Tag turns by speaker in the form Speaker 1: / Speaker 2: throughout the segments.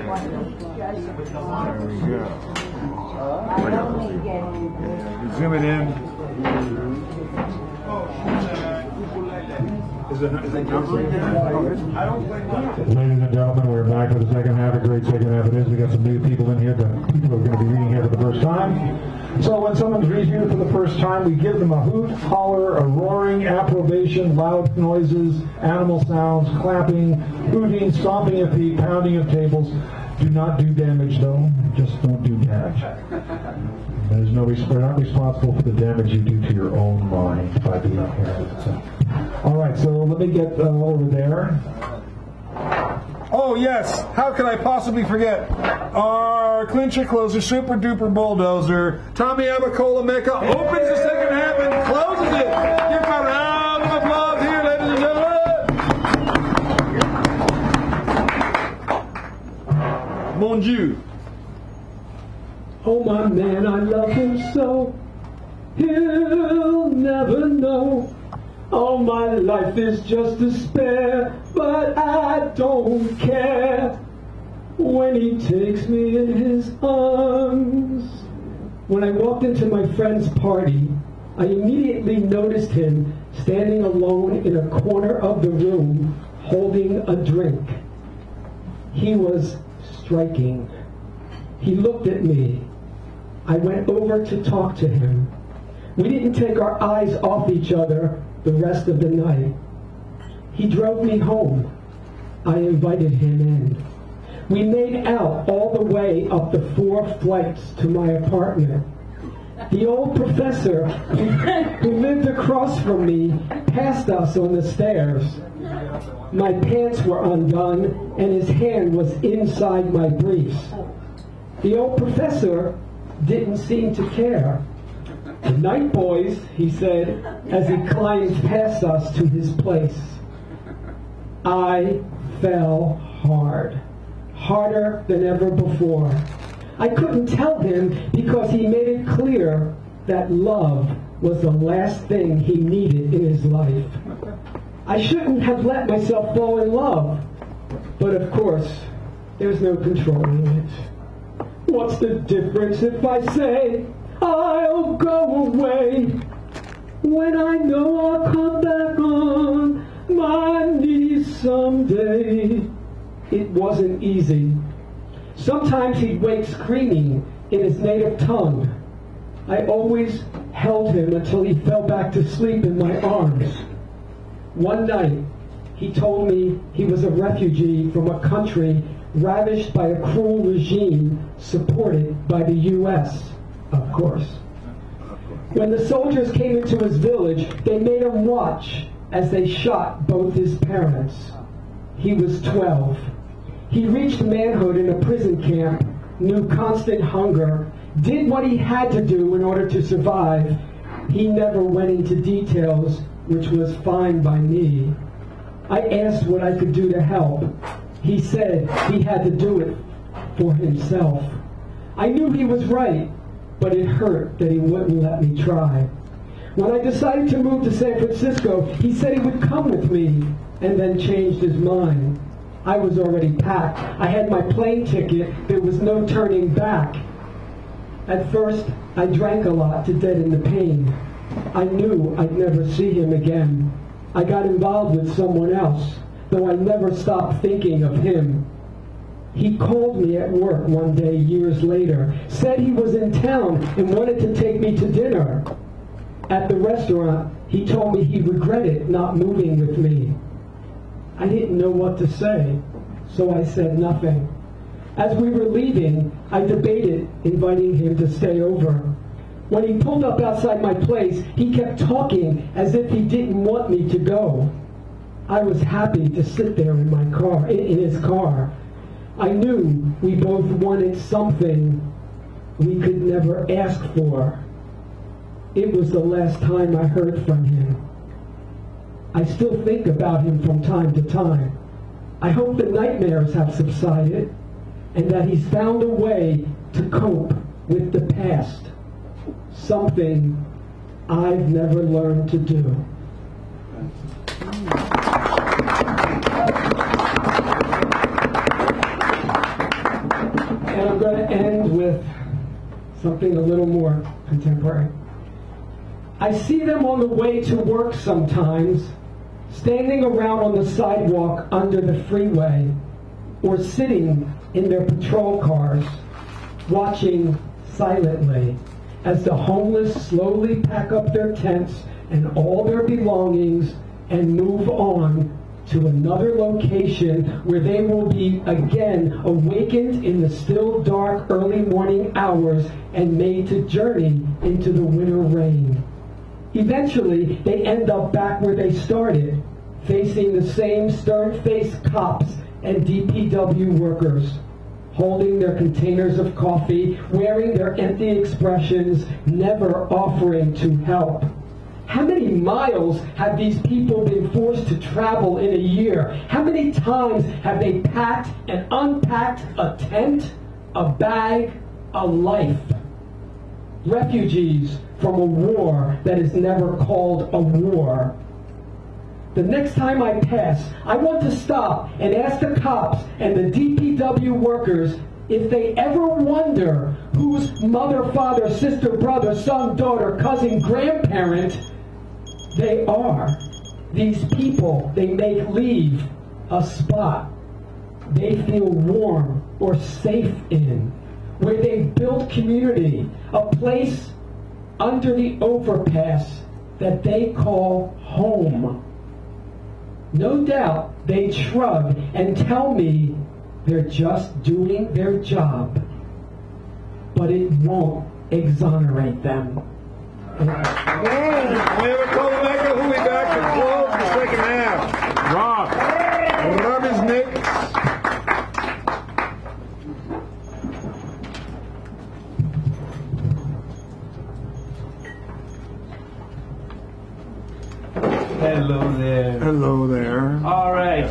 Speaker 1: Zoom it in. Is it numbering?
Speaker 2: Ladies and gentlemen, we're back for the second half. A great second half it is. We got some new people in here, people who are going to be reading here for the first time. So when someone's reading for the first time, we give them a hoot, holler, a roaring, approbation, loud noises, animal sounds, clapping, hooting, stomping of feet, pounding of tables. Do not do damage, though. Just don't do damage. There's no, we're not responsible for the damage you do to your own mind by doing that here. So. All right, so let me get over there.
Speaker 1: Oh, yes. How could I possibly forget? Our clincher closer, super duper bulldozer, Tommy Abacola Mecca, opens the second half and closes it. Give a round of applause here, ladies and gentlemen. Mon Dieu.
Speaker 3: Oh, my man, I love him so. He'll never know. All my life is just despair, but I don't care when he takes me in his arms. When I walked into my friend's party, I immediately noticed him standing alone in a corner of the room, holding a drink. He was striking. He looked at me. I went over to talk to him. We didn't take our eyes off each other the rest of the night. He drove me home. I invited him in. We made out all the way up the 4 flights to my apartment. The old professor who lived across from me passed us on the stairs. My pants were undone and his hand was inside my briefs. The old professor didn't seem to care. "Good night, boys," he said as he climbed past us to his place. I fell hard, harder than ever before. I couldn't tell him because he made it clear that love was the last thing he needed in his life. I shouldn't have let myself fall in love, but of course, there's no controlling it. What's the difference if I say I'll go away when I know I'll come back on my knees someday? It wasn't easy. Sometimes he'd wake screaming in his native tongue. I always held him until he fell back to sleep in my arms. One night, he told me he was a refugee from a country ravished by a cruel regime supported by the U.S., of course. When the soldiers came into his village, they made him watch as they shot both his parents. He was 12. He reached manhood in a prison camp, knew constant hunger, did what he had to do in order to survive. He never went into details, which was fine by me. I asked what I could do to help. He said he had to do it for himself. I knew he was right, but it hurt that he wouldn't let me try. When I decided to move to San Francisco, he said he would come with me, and then changed his mind. I was already packed. I had my plane ticket. There was no turning back. At first, I drank a lot to deaden the pain. I knew I'd never see him again. I got involved with someone else, though I never stopped thinking of him. He called me at work one day years later, said he was in town and wanted to take me to dinner. At the restaurant, he told me he regretted not moving with me. I didn't know what to say, so I said nothing. As we were leaving, I debated inviting him to stay over. When he pulled up outside my place, he kept talking as if he didn't want me to go. I was happy to sit there in my car, in his car. I knew we both wanted something we could never ask for. It was the last time I heard from him. I still think about him from time to time. I hope the nightmares have subsided and that he's found a way to cope with the past, something I've never learned to do. something a little more contemporary. I see them on the way to work sometimes, standing around on the sidewalk under the freeway, or sitting in their patrol cars, watching silently as the homeless slowly pack up their tents and all their belongings and move on to another location where they will be again awakened in the still dark early morning hours and made to journey into the winter rain. Eventually, they end up back where they started, facing the same stern-faced cops and DPW workers, holding their containers of coffee, wearing their empty expressions, never offering to help. How many miles have these people been forced to travel in a year? How many times have they packed and unpacked a tent, a bag, a life? Refugees from a war that is never called a war. The next time I pass, I want to stop and ask the cops and the DPW workers if they ever wonder whose mother, father, sister, brother, son, daughter, cousin, grandparent they are. These people, they make leave a spot they feel warm or safe in, where they build community, a place under the overpass that they call home. No doubt they shrug and tell me they're just doing their job, but it won't exonerate them.
Speaker 1: We have a troublemaker who'll be back to close the second half. Rob is next.
Speaker 4: Hello there.
Speaker 1: Hello there.
Speaker 4: All right.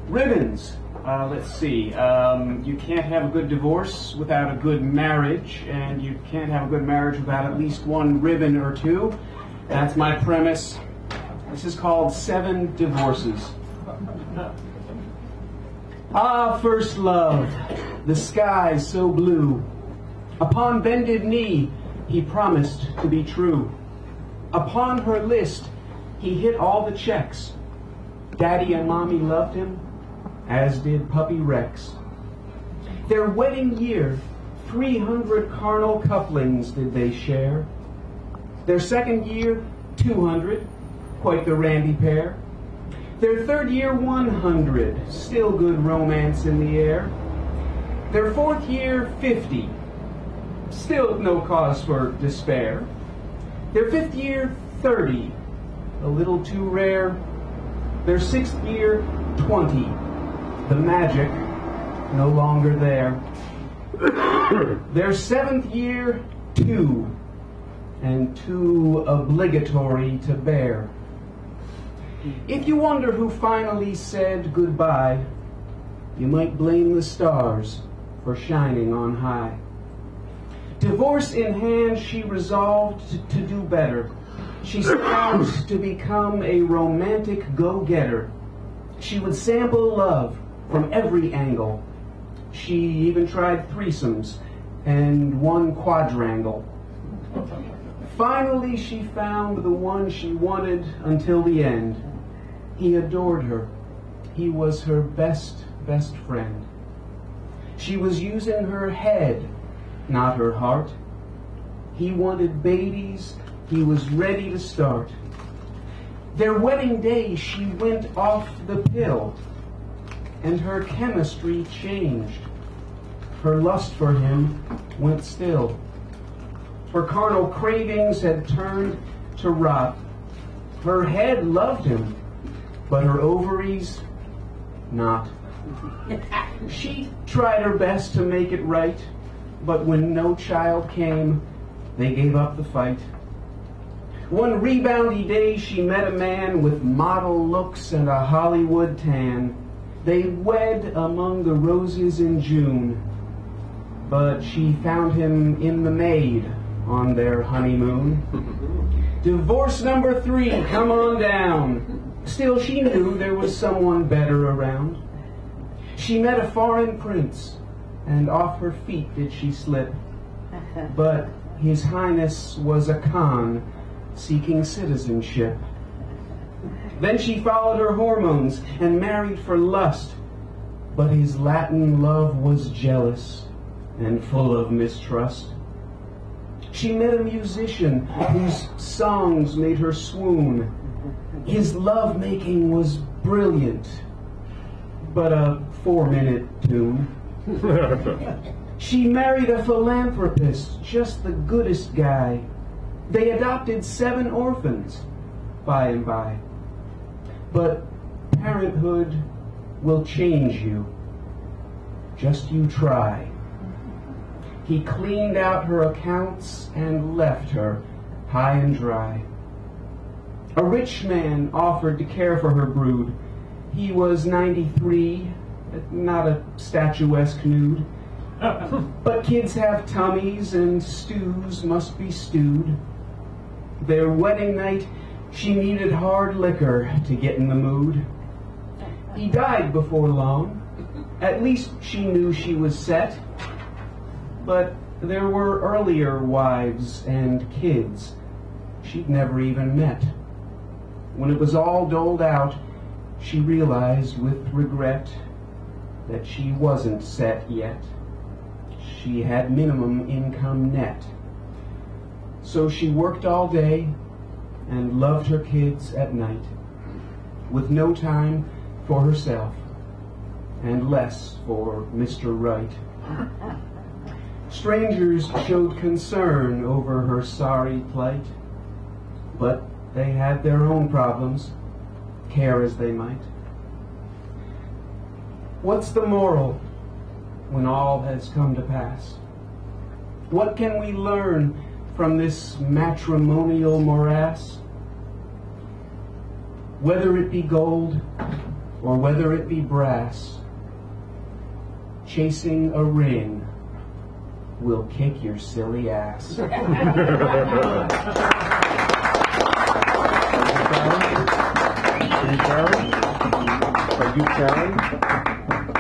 Speaker 4: Ribbons. Let's see. You can't have a good divorce without a good marriage, and you can't have a good marriage without at least one ribbon or two. That's my premise. This is called 7 Divorces. Ah, first love, the sky so blue. Upon bended knee, he promised to be true. Upon her list, he hit all the checks. Daddy and Mommy loved him, as did Puppy Rex. Their wedding year, 300 carnal couplings did they share. Their second year, 200, quite the randy pair. Their third year, 100, still good romance in the air. Their fourth year, 50, still no cause for despair. Their fifth year, 30, a little too rare. Their sixth year, 20, the magic no longer there. Their seventh year, 2, and too obligatory to bear. If you wonder who finally said goodbye, you might blame the stars for shining on high. Divorce in hand, she resolved to do better. She set out to become a romantic go-getter. She would sample love from every angle. She even tried threesomes and one quadrangle. Finally, she found the one she wanted until the end. He adored her. He was her best friend. She was using her head, not her heart. He wanted babies. He was ready to start. Their wedding day, she went off the pill, and her chemistry changed. Her lust for him went still. Her carnal cravings had turned to rot. Her head loved him, but her ovaries, not. She tried her best to make it right, but when no child came, they gave up the fight. One reboundy day, she met a man with model looks and a Hollywood tan. They wed among the roses in June, but she found him in the maid on their honeymoon. Divorce number 3, come on down. Still, she knew there was someone better around. She met a foreign prince, and off her feet did she slip. But His Highness was a Khan seeking citizenship. Then she followed her hormones and married for lust. But his Latin love was jealous and full of mistrust. She met a musician whose songs made her swoon. His love-making was brilliant, but a 4-minute tune. She married a philanthropist, just the goodest guy. They adopted 7 orphans by and by. But parenthood will change you. Just you try. He cleaned out her accounts and left her high and dry. A rich man offered to care for her brood. He was 93, not a statuesque nude. But kids have tummies and stews must be stewed. Their wedding night, she needed hard liquor to get in the mood. He died before long. At least she knew she was set. But there were earlier wives and kids she'd never even met. When it was all doled out, she realized with regret that she wasn't set yet. She had minimum income net. So she worked all day and loved her kids at night, with no time for herself and less for Mr. Right. Strangers showed concern over her sorry plight, but they had their own problems, care as they might. What's the moral when all has come to pass? What can we learn from this matrimonial morass? Whether it be gold or whether it be brass, chasing a ring will kick your silly ass.
Speaker 1: Are you Karen?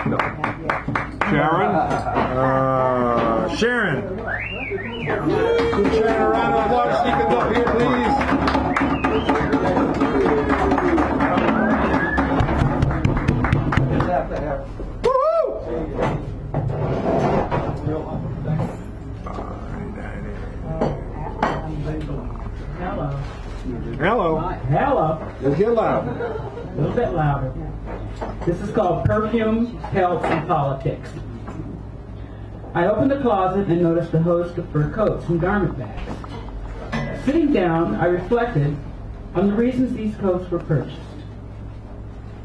Speaker 1: No. Sharon? Sharon. Give Sharon a round of applause. She can up here, please. Woo-hoo! Hello.
Speaker 3: Hello.
Speaker 1: Let's get loud.
Speaker 3: A little bit louder. This is called Perfumes, Pelts, and Politics. I opened the closet and noticed a host of fur coats and garment bags. Sitting down, I reflected on the reasons these coats were purchased.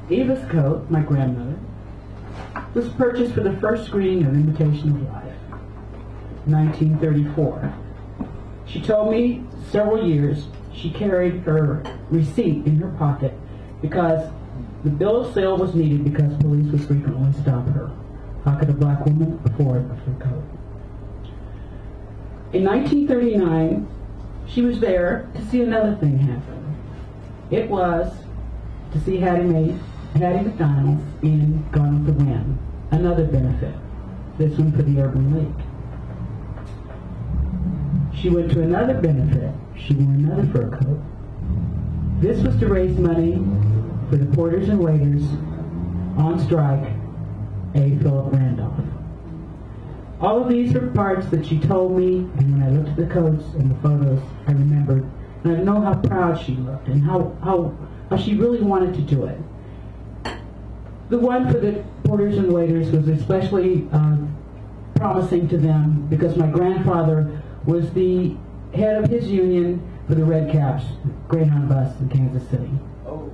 Speaker 3: Eva's coat, my grandmother, was purchased for the first screening of Imitation of Life, 1934. She told me several years she carried her receipt in her pocket because the bill of sale was needed because police would frequently stop her. How could a black woman afford a fur coat? In 1939, she was there to see another thing happen. It was to see Hattie McDonald in Gone with the Wind, another benefit, this one for the Urban League. She went to another benefit. She wore another fur coat. This was to raise money for the porters and waiters on strike, A. Philip Randolph. All of these were parts that she told me, and when I looked at the coats and the photos, I remembered, and I know how proud she looked and how she really wanted to do it. The one for the porters and waiters was especially promising to them because my grandfather was the head of his union for the Red Caps Greyhound bus in Kansas City.
Speaker 4: Oh.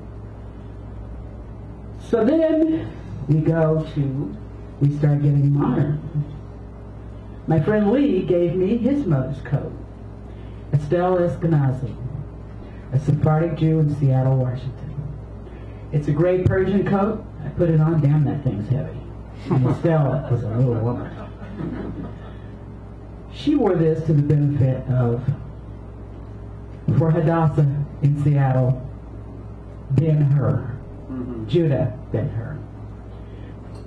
Speaker 3: So then we start getting modern. My friend Lee gave me his mother's coat, Estelle Eskenazi, a Sephardic Jew in Seattle, Washington. It's a gray Persian coat. I put it on, damn, that thing's heavy. And Estelle was a little woman. She wore this to the benefit of, for Hadassah in Seattle, Ben-Hur, Judah Ben-Hur.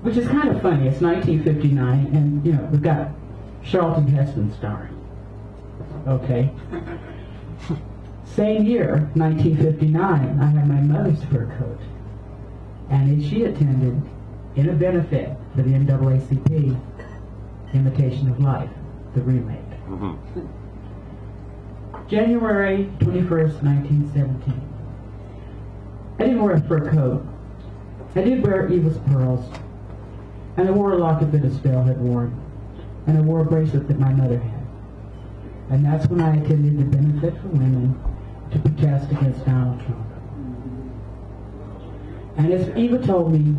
Speaker 5: which is kind of funny. It's 1959, and you know we've got Charlton Heston starring. Okay. Same year, 1959, I had my mother's fur coat, and she attended in a benefit for the NAACP, Imitation of Life, the remake. January 21st, 1917. I didn't wear a fur coat. I did wear Eva's pearls, and I wore a locket that Estelle had worn, and I wore a bracelet that my mother had. And that's when I attended the Benefit for Women to protest against Donald Trump. And as Eva told me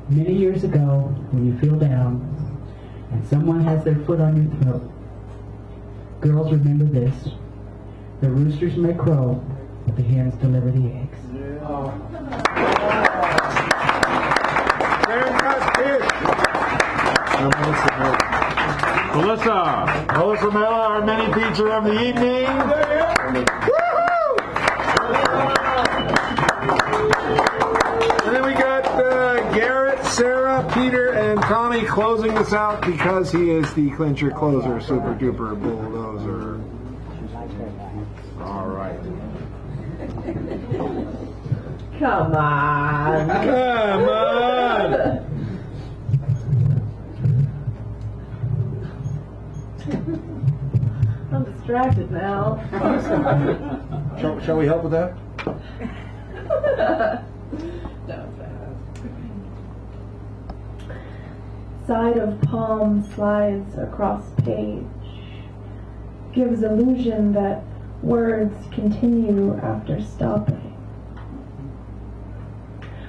Speaker 5: many years ago, when you feel down and someone has their foot on your throat, girls, remember this: the roosters may crow, but the hens deliver the eggs.
Speaker 1: Melissa Mella, our mini feature of the evening. Woo-hoo! And then we got Garrett, Sarah, Peter, and Tommy closing this out because he is the clincher closer, super duper bulldozer. All right.
Speaker 6: Come on.
Speaker 1: Come on.
Speaker 6: I'm distracted now.
Speaker 1: Shall we help with that?
Speaker 6: No. Side of palm slides across page. Gives illusion that words continue after stopping.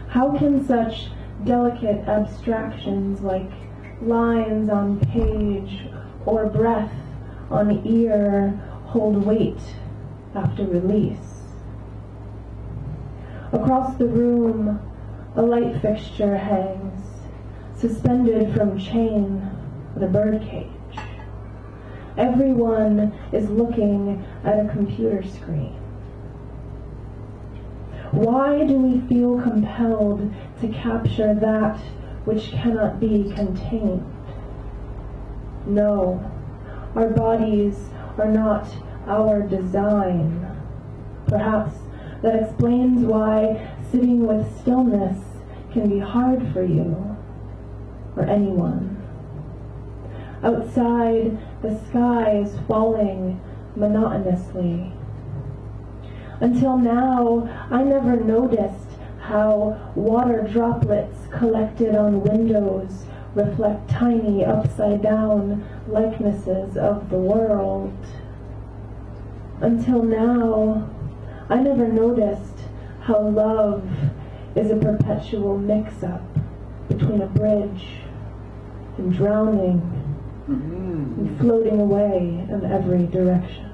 Speaker 6: How can such delicate abstractions like lines on page or breath on ear hold weight after release? Across the room, a light fixture hangs, suspended from chain with a birdcage. Everyone is looking at a computer screen. Why do we feel compelled to capture that which cannot be contained? No, our bodies are not our design. Perhaps that explains why sitting with stillness can be hard for you or anyone. Outside, the sky is falling monotonously. Until now, I never noticed how water droplets collected on windows reflect tiny upside-down likenesses of the world. Until now, I never noticed how love is a perpetual mix-up between a bridge and drowning and floating away in every direction.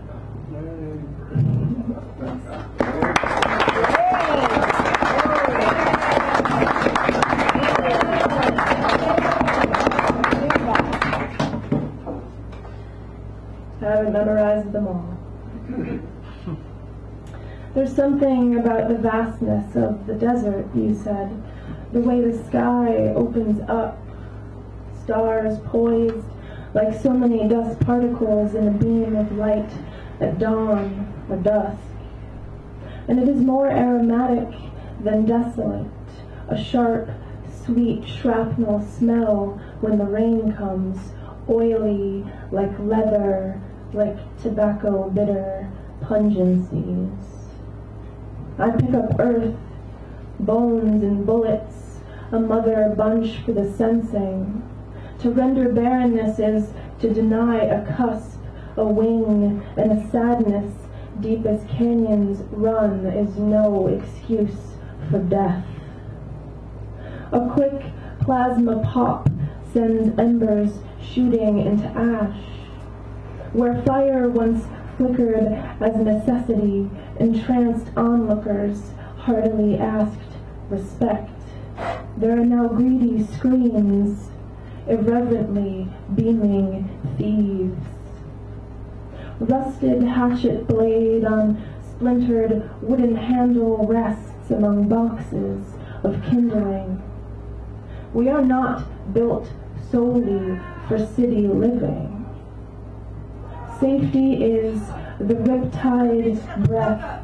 Speaker 6: I haven't memorized them all. There's something about the vastness of the desert, you said. The way the sky opens up, stars poised like so many dust particles in a beam of light at dawn or dusk. And it is more aromatic than desolate, a sharp, sweet shrapnel smell when the rain comes, oily like leather, like tobacco bitter pungencies. I pick up earth, bones and bullets, a mother bunch for the sensing. To render barrenness is to deny a cusp, a wing, and a sadness deep as canyons run is no excuse for death. A quick plasma pop sends embers shooting into ash. Where fire once flickered as necessity, entranced onlookers heartily asked respect. There are now greedy screens, irreverently beaming thieves. Rusted hatchet blade on splintered wooden handle rests among boxes of kindling. We are not built solely for city living. Safety is the riptide breath.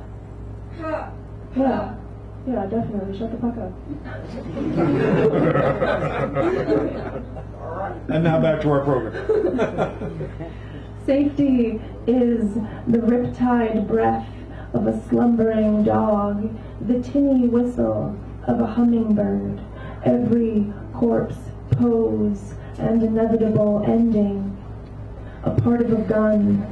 Speaker 6: Yeah, definitely. Shut the fuck up.
Speaker 1: And now back to our program.
Speaker 6: Safety is the riptide breath of a slumbering dog, the tinny whistle of a hummingbird, every corpse pose and inevitable ending, a part of a gun.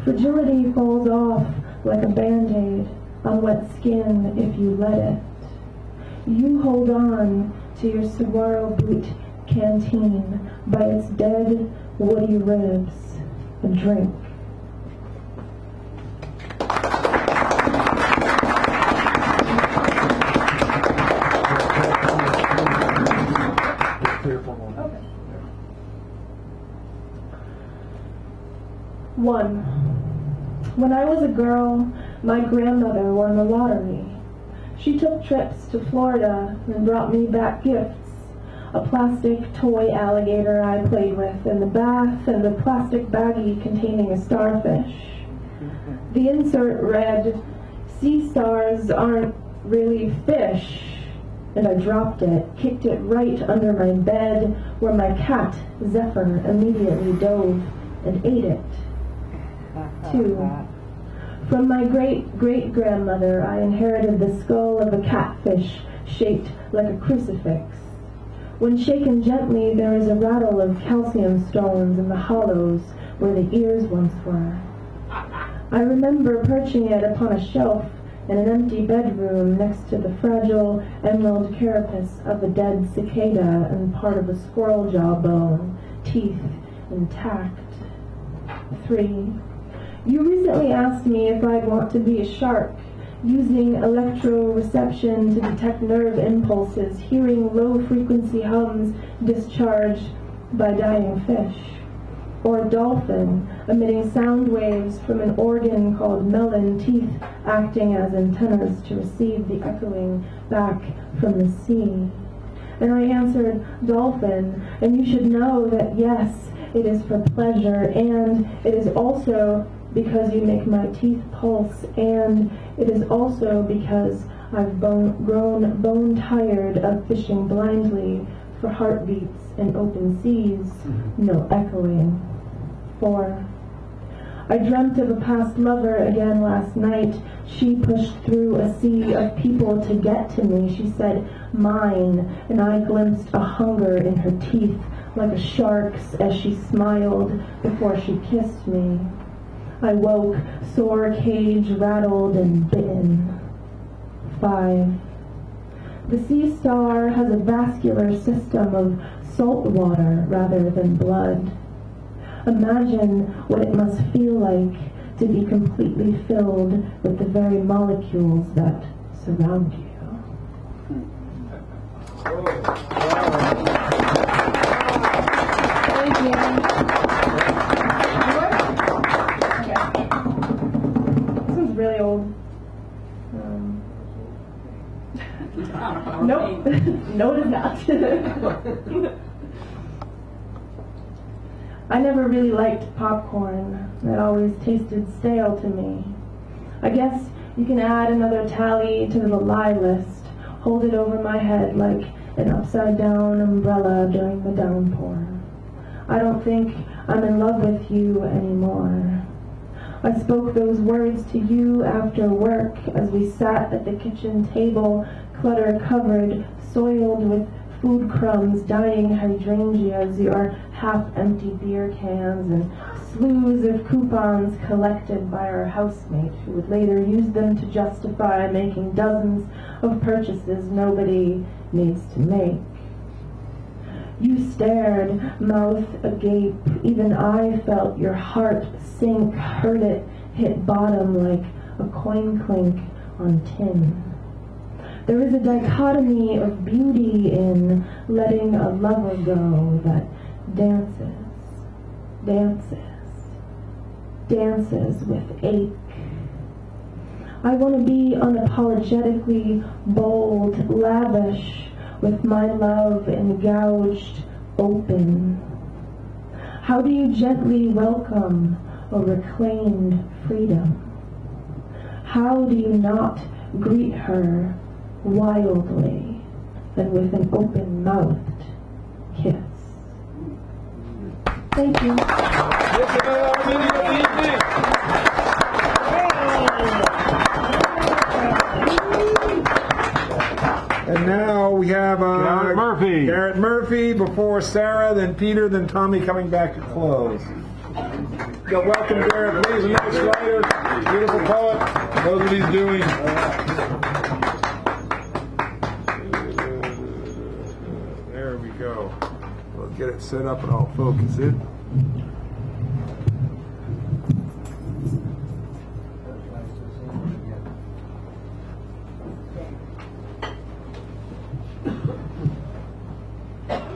Speaker 6: Fragility falls off like a band-aid on wet skin if you let it. You hold on to your saguaro boot canteen by its dead, woody ribs, a drink. Okay. 1. When I was a girl, my grandmother won the lottery. She took trips to Florida and brought me back gifts. A plastic toy alligator I played with in the bath and a plastic baggie containing a starfish. The insert read, "Sea stars aren't really fish." And I dropped it, kicked it right under my bed, where my cat, Zephyr, immediately dove and ate it. 2. From my great-great-grandmother, I inherited the skull of a catfish shaped like a crucifix. When shaken gently, there is a rattle of calcium stones in the hollows where the ears once were. I remember perching it upon a shelf in an empty bedroom next to the fragile emerald carapace of a dead cicada and part of a squirrel jawbone, teeth intact. 3. You recently asked me if I'd want to be a shark, using electroreception to detect nerve impulses, hearing low-frequency hums discharged by dying fish. Or a dolphin, emitting sound waves from an organ called melon, teeth acting as antennas to receive the echoing back from the sea. And I answered, dolphin, and you should know that yes, it is for pleasure, and it is also because you make my teeth pulse, and it is also because I've grown bone-tired of fishing blindly for heartbeats in open seas, no echoing. 4. I dreamt of a past lover again last night. She pushed through a sea of people to get to me. She said, mine, and I glimpsed a hunger in her teeth like a shark's as she smiled before she kissed me. I woke, sore cage rattled and bitten. 5. The sea star has a vascular system of salt water rather than blood. Imagine what it must feel like to be completely filled with the very molecules that surround you. Thank you. This one's really old. Nope. No, it is not. I never really liked popcorn. It always tasted stale to me. I guess you can add another tally to the lie list. Hold it over my head like an upside-down umbrella during the downpour. I don't think I'm in love with you anymore. I spoke those words to you after work as we sat at the kitchen table, clutter-covered, soiled with food crumbs, dying hydrangeas, your half-empty beer cans, and slews of coupons collected by our housemate, who would later use them to justify making dozens of purchases nobody needs to make. You stared, mouth agape. Even I felt your heart sink, heard it hit bottom like a coin clink on tin. There is a dichotomy of beauty in letting a lover go that dances, dances, dances with ache. I want to be unapologetically bold, lavish, with my love engouged open? How do you gently welcome a reclaimed freedom? How do you not greet her wildly and with an open-mouthed kiss? Thank you.
Speaker 1: And now we have
Speaker 2: Murphy.
Speaker 1: Garrett Murphy before Sarah, then Peter, then Tommy coming back to close. Welcome, Garrett. He's a nice writer, beautiful poet. Knows what he's doing. There we go. We'll get it set up and I'll focus it.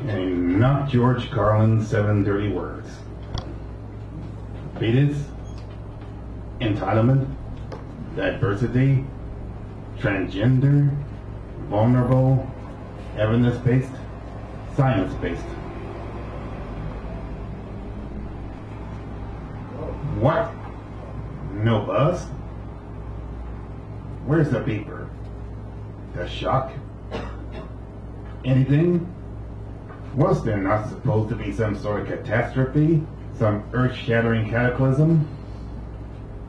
Speaker 7: And not George Carlin's 7 dirty words. Fetus, entitlement, diversity, transgender, vulnerable, evidence-based, science-based. What? No buzz? Where's the beeper? The shock? Anything? Was there not supposed to be some sort of catastrophe? Some earth-shattering cataclysm?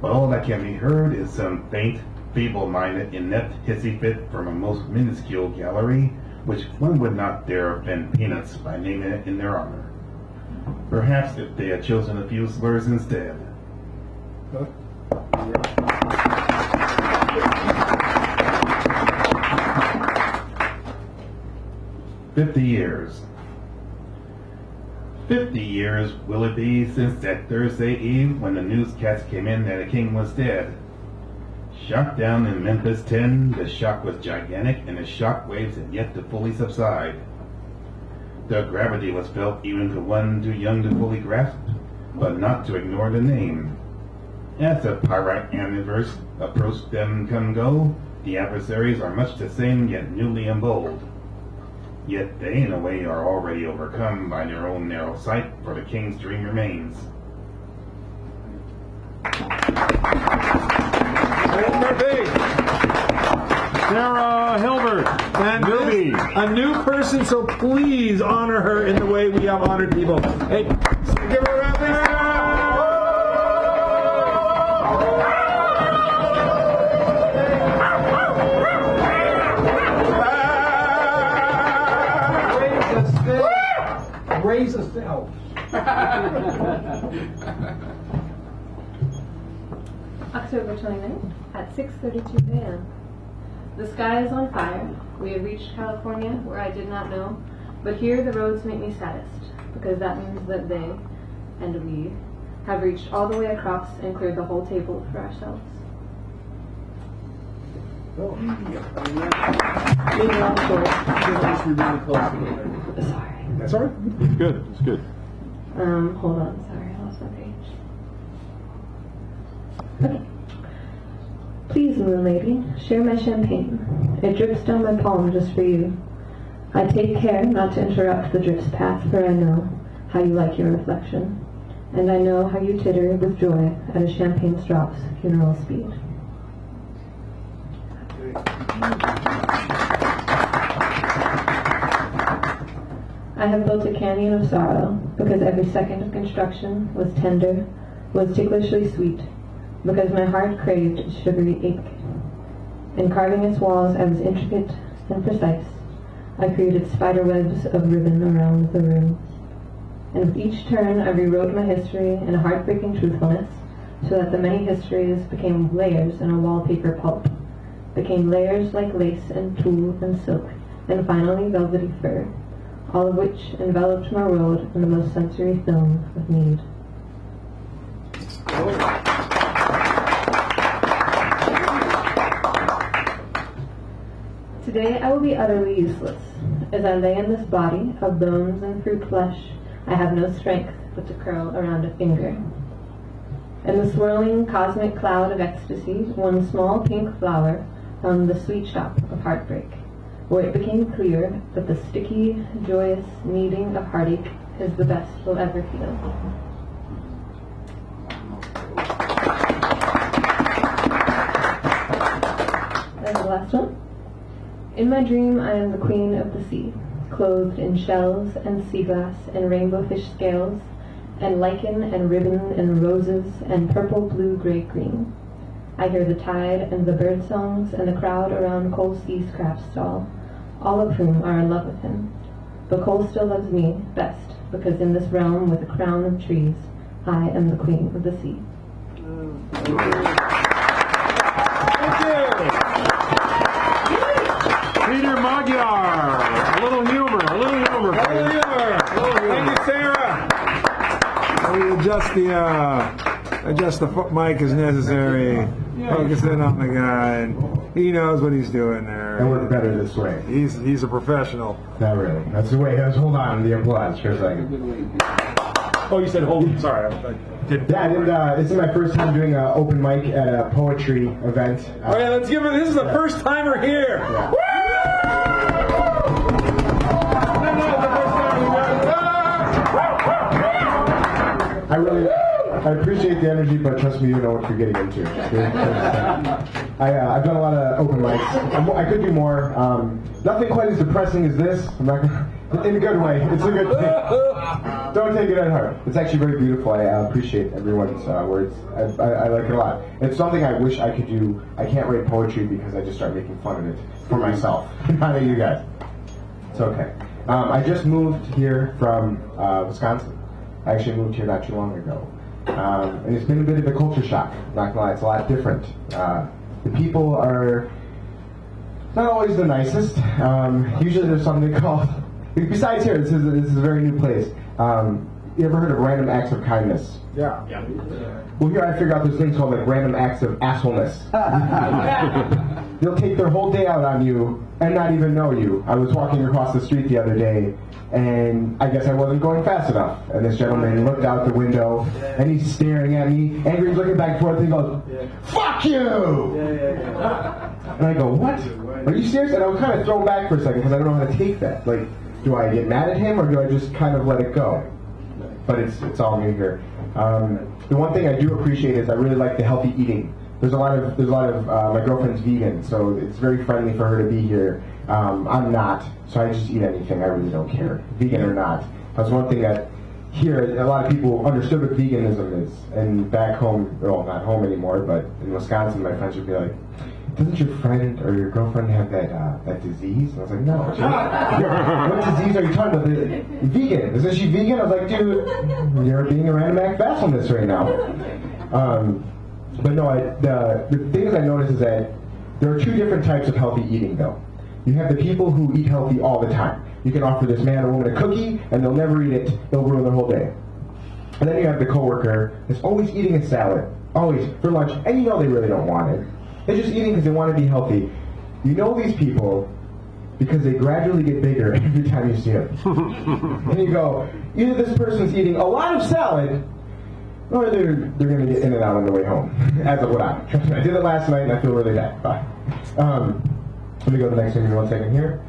Speaker 7: But all that can be heard is some faint, feeble-minded, inept hissy fit from a most minuscule gallery, which one would not dare offend peanuts by naming it in their honor. Perhaps if they had chosen a few slurs instead. 50 years. 50 years will it be since that Thursday eve when the newscast came in that a king was dead. Shot down in Memphis 10, the shock was gigantic and the shock waves had yet to fully subside. The gravity was felt even to one too young to fully grasp, but not to ignore the name. As the Pyrite Universe approached them come go, the adversaries are much the same yet newly emboldened. Yet they, in a way, are already overcome by their own narrow sight, for the king's dream remains.
Speaker 1: Murphy.
Speaker 2: Sarah Hilbert.
Speaker 1: And
Speaker 2: Newbie.
Speaker 1: a new person, so please honor her in the way we have honored people. Hey, give her a round of
Speaker 3: Raise a cell.
Speaker 8: October 29th at 6:32 a.m. The sky is on fire. We have reached California, where I did not know, but here the roads make me saddest, because that means that they, and we, have reached all the way across and cleared the whole table for ourselves. Sorry.
Speaker 1: That's all right.
Speaker 2: It's good. It's good.
Speaker 8: Hold on. Sorry, I lost my page. Okay. Please, moon lady, share my champagne. It drips down my palm just for you. I take care not to interrupt the drip's path, for I know how you like your reflection, and I know how you titter with joy at a champagne strop's funeral speed. I have built a canyon of sorrow, because every second of construction was tender, was ticklishly sweet, because my heart craved its sugary ache. In carving its walls I was intricate and precise. I created spider webs of ribbon around the room. And with each turn I rewrote my history in a heartbreaking truthfulness, so that the many histories became layers in a wallpaper pulp, became layers like lace and tulle and silk, and finally velvety fur, all of which enveloped my world in the most sensory film of need. Today I will be utterly useless. As I lay in this body of bones and fruit flesh, I have no strength but to curl around a finger. In the swirling cosmic cloud of ecstasy, one small pink flower found the sweet shop of heartbreak. where it became clear that the sticky, joyous kneading of heartache is the best we'll ever feel. And the last one. In my dream, I am the queen of the sea, clothed in shells and sea glass and rainbow fish scales, and lichen and ribbon and roses and purple, blue, gray, green. I hear the tide and the bird songs and the crowd around Cole C's craft stall, all of whom are in love with him. But Cole still loves me best, because in this realm with a crown of trees, I am the queen of the sea.
Speaker 1: Thank you. Peter Magyar. A little humor. Thank you, Sarah. We adjust the mic as necessary. Focus in on the guy, and he knows what he's doing there.
Speaker 9: And we're better this way.
Speaker 1: He's a professional.
Speaker 9: Not really. That's the way. Let's hold on to the applause for a second.
Speaker 1: Oh, you said hold on. Sorry, I didn't.
Speaker 9: Yeah, this is my first time doing an open mic at a poetry event.
Speaker 1: Oh yeah, let's give it. This is the first timer here.
Speaker 9: Yeah. I appreciate the energy, but trust me, you know what you're getting into. I've done a lot of open mics. I could do more. Nothing quite as depressing as this. I'm not gonna, in a good way. It's a good thing. Don't take it at heart. It's actually very beautiful. I appreciate everyone's words. I like it a lot. It's something I wish I could do. I can't write poetry because I just start making fun of it for myself, not you guys. It's okay. I just moved here from Wisconsin. I actually moved here not too long ago. And it's been a bit of a culture shock, I'm not gonna lie, it's a lot different. The people are not always the nicest. Usually there's something called, besides here, this is a very new place. You ever heard of random acts of kindness?
Speaker 1: Yeah.
Speaker 9: Well, here I figured out this thing called like random acts of assholeness. They'll take their whole day out on you and not even know you. I was walking across the street the other day, and I guess I wasn't going fast enough. And this gentleman looked out the window, and he's staring at me, angry, he's looking back and forth, and he goes, "Fuck you!" And I go, "What? Are you serious?" And I was kind of thrown back for a second because I don't know how to take that. Like, do I get mad at him or do I just kind of let it go? But it's all new here. The one thing I do appreciate is I really like the healthy eating. There's a lot of my girlfriend's vegan, so it's very friendly for her to be here. I'm not, so I just eat anything. I really don't care, vegan or not. That's one thing that here a lot of people understood what veganism is, and back home, well, not home anymore, but in Wisconsin, my friends would be like, "Doesn't your friend or your girlfriend have that disease?" And I was like, "No." What disease are you talking about? Vegan. Isn't she vegan? I was like, "Dude, you're being a random act of assholeness right now." But no, the things I noticed is that there are two different types of healthy eating, though. You have the people who eat healthy all the time. You can offer this man or woman a cookie, and they'll never eat it. They'll ruin their whole day. And then you have the coworker that's always eating a salad, always, for lunch, and you know they really don't want it. They're just eating because they want to be healthy. You know these people because they gradually get bigger every time you see them. And you go, either this person's eating a lot of salad, or they're going to get in and out on the way home. As of what I did it last night, and I feel really bad. Bye. Let me go to the next one in 1 second here.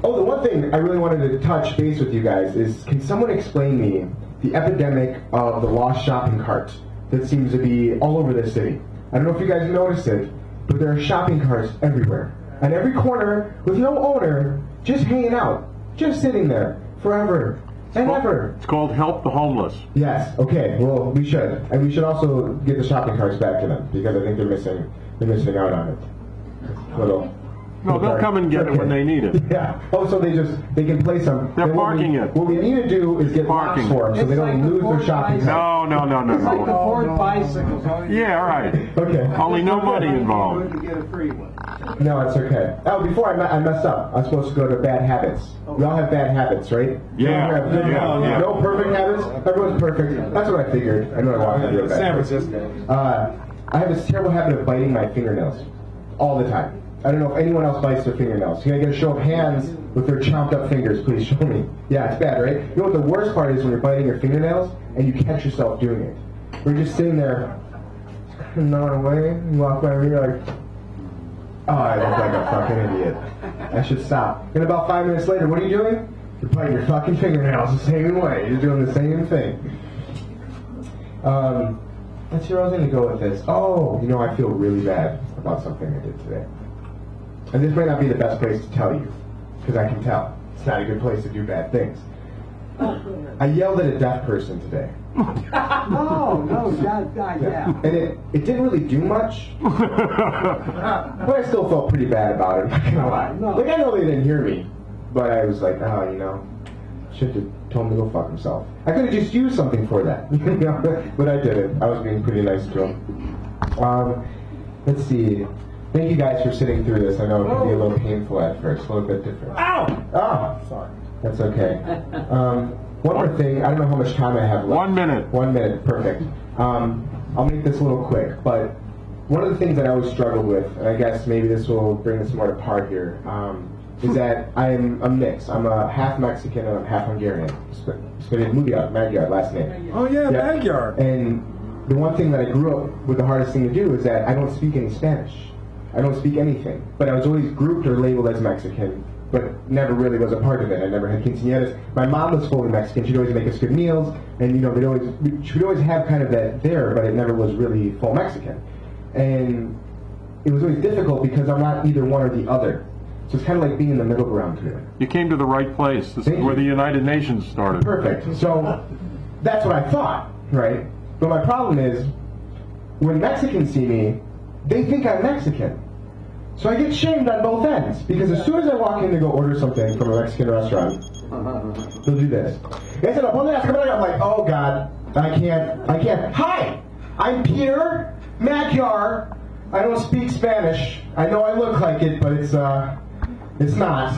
Speaker 9: Oh, the one thing I really wanted to touch base with you guys is, can someone explain me the epidemic of the lost shopping cart that seems to be all over this city? I don't know if you guys noticed it, but there are shopping carts everywhere. On every corner, with no owner, just hanging out, just sitting there, forever and ever.
Speaker 10: It's called Help the Homeless.
Speaker 9: Yes, okay, well, we should. And we should also get the shopping carts back to them, because I think they're missing out on it.
Speaker 10: No, they'll come and get it when they need it.
Speaker 9: Yeah. Oh, so they can place them.
Speaker 10: They're parking it.
Speaker 9: What we need to do is get locks for them so they don't lose their shopping cart.
Speaker 10: No.
Speaker 4: It's like the Ford bicycles.
Speaker 10: Yeah, right.
Speaker 9: Okay.
Speaker 10: Only no money involved.
Speaker 4: To get a free one.
Speaker 9: No, it's okay. Oh, before I messed up. I was supposed to go to bad habits. We all have bad habits, right?
Speaker 10: Yeah.
Speaker 9: No perfect habits. Everyone's perfect. That's what I figured. I know I walked into a bad
Speaker 1: San Francisco.
Speaker 9: I have this terrible habit of biting my fingernails all the time. I don't know if anyone else bites their fingernails. Can I get a show of hands with their chomped up fingers? Please show me. Yeah, it's bad, right? You know what the worst part is when you're biting your fingernails and you catch yourself doing it. We're just sitting there, gnawing away, you walk by and you're like, oh, I look like a fucking idiot. I should stop. And about 5 minutes later, what are you doing? You're biting your fucking fingernails the same way. You're doing the same thing. Let's see where I was going to go with this. Oh, you know, I feel really bad about something I did today. And this might not be the best place to tell you, because I can tell. It's not a good place to do bad things. I yelled at a deaf person today.
Speaker 3: No, yeah.
Speaker 9: And it didn't really do much, but I still felt pretty bad about it. I'm not gonna lie. Like, I know they didn't hear me, but I was like, oh, you know, should have told him to go fuck himself. I could have just used something for that, you know? But I didn't. I was being pretty nice to him. Let's see. Thank you guys for sitting through this. I know it can be a little painful at first, a little bit different.
Speaker 1: Ow!
Speaker 9: Oh, sorry. That's okay. One more thing. I don't know how much time I have left.
Speaker 10: 1 minute.
Speaker 9: 1 minute. Perfect. I'll make this a little quick, but one of the things that I always struggled with, and I guess maybe this will bring us more to part here, is that I'm a mix. I'm a half Mexican and I'm half Hungarian. Magyar, last name.
Speaker 1: Oh yeah, Magyar.
Speaker 9: And the one thing that I grew up with, the hardest thing to do is that I don't speak any Spanish. I don't speak anything. But I was always grouped or labeled as Mexican, but never really was a part of it. I never had quinceañeras. My mom was fully Mexican. She'd always make us good meals, and you know, she'd always have kind of that there, but it never was really full Mexican. And it was always difficult because I'm not either one or the other. So it's kind of like being in the middle ground here.
Speaker 10: You came to the right place. This is where the United Nations started.
Speaker 9: Perfect. So that's what I thought, right? But my problem is, when Mexicans see me, they think I'm Mexican. So I get shamed on both ends, because as soon as I walk in to go order something from a Mexican restaurant, they'll do this. I'm like, oh God, I can't. Hi, I'm Peter Magyar. I don't speak Spanish. I know I look like it, but it's not.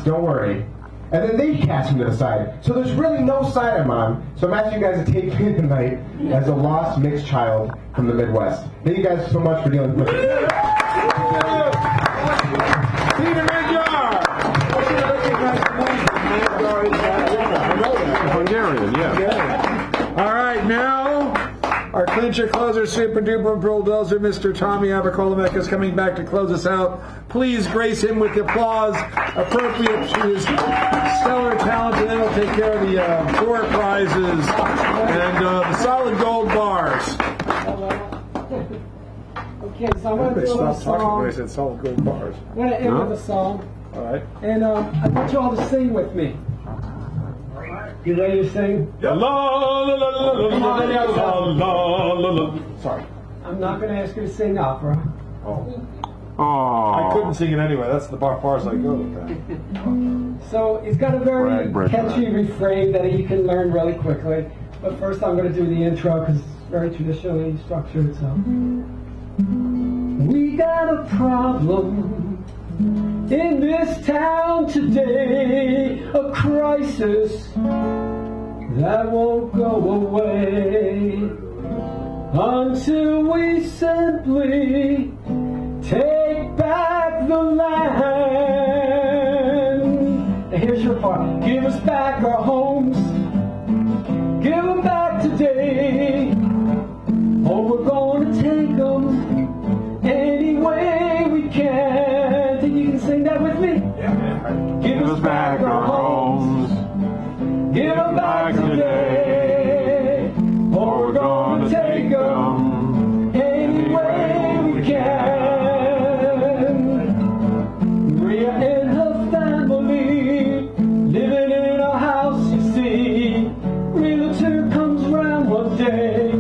Speaker 9: Don't worry. And then they cast me to the side. So there's really no side I'm on. So I'm asking you guys to take me tonight as a lost mixed child from the Midwest. Thank you guys so much for dealing with me.
Speaker 1: Peter Magyar!
Speaker 10: Hungarian, yeah.
Speaker 1: All right, now our clincher, closer, super duper bulldozer, Mr. Tommy Abacolamec is coming back to close us out. Please grace him with the applause appropriate to his stellar talent, and then we'll take care of the door prizes and the solid gold bars.
Speaker 3: Okay, so I'm going to do a song.
Speaker 1: I said solid gold bars.
Speaker 3: I'm going to end with a song.
Speaker 1: All right.
Speaker 3: And I want you all to sing with me. You ready to sing?
Speaker 1: La la la la la la la la. Sorry.
Speaker 3: I'm not going to ask you to sing opera.
Speaker 1: I couldn't sing it anyway. That's the far as I go with that.
Speaker 3: So it's got a very catchy refrain that you can learn really quickly. But first I'm going to do the intro because it's very traditionally structured. So we got a problem in this town today, a crisis that won't go away until we simply take back the land. Now here's your part. Give us back our homes, give them back today, or we're going to take them any way we can. Think you can sing that with me? Yeah. Give us back our homes, give them back today, or we're going to take them any way we can. Maria and her family living in a house, you see. Realtor comes round one day,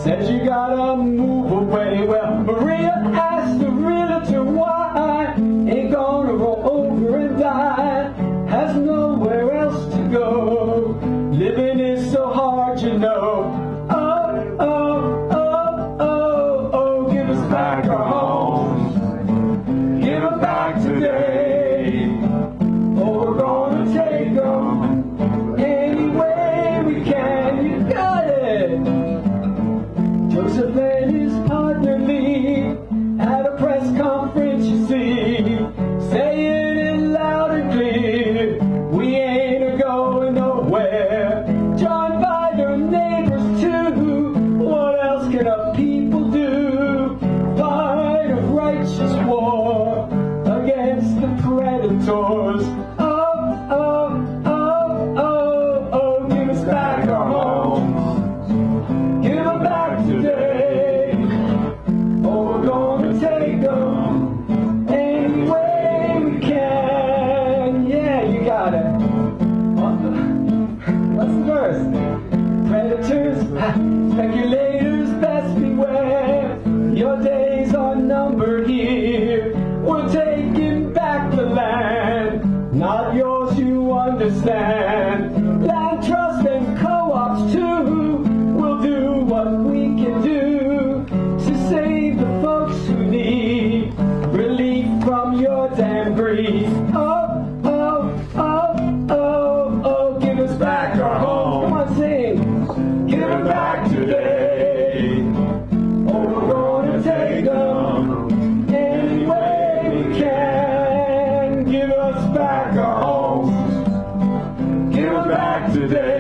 Speaker 3: says you gotta move away. Well, Maria asked the realtor why. Ain't gonna roll over and die, has nowhere else to go. Living is so hard, you know. Oh, oh, oh, oh, oh, give us back our homes, give them back today, or we're gonna take them any way we can. You got it. Joseph and his partner Lee at a press conference, you see, saying it loud and clear, we ain't a-going nowhere. Joined by their neighbors too, what else can a people do? Fight a righteous war against the predators.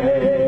Speaker 2: day.